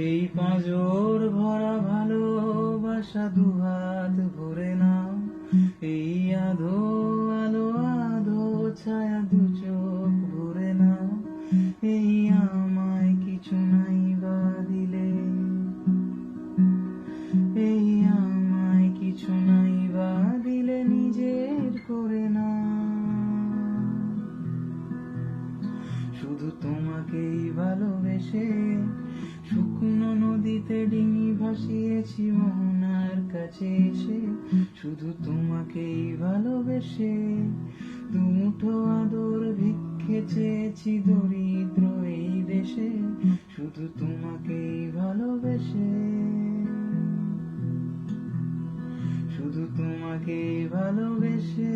এই পাঁজর ভরা ভালোবাসা দুহাত ভরে নাও, এই আধো আলো আধো ছায়া দু চোখ ভরে নাও, এই আমায় কিছু নাই বা দিলে, এই আমায় কিছু নাই বা দিলে নিজের করে না। শুধু তোমাকেই ভালোবেসে শুকনো নদীতে ডিঙি ভাসিয়েছি মোহনার কাছে এসে, শুধু তোমাকেই ভালোবেসে দুমুঠো আদর ভিক্ষে চেয়েছি দরিদ্র এই দেশে, শুধু তোমাকেই ভালোবেসে, শুধু তোমাকেই ভালোবেসে।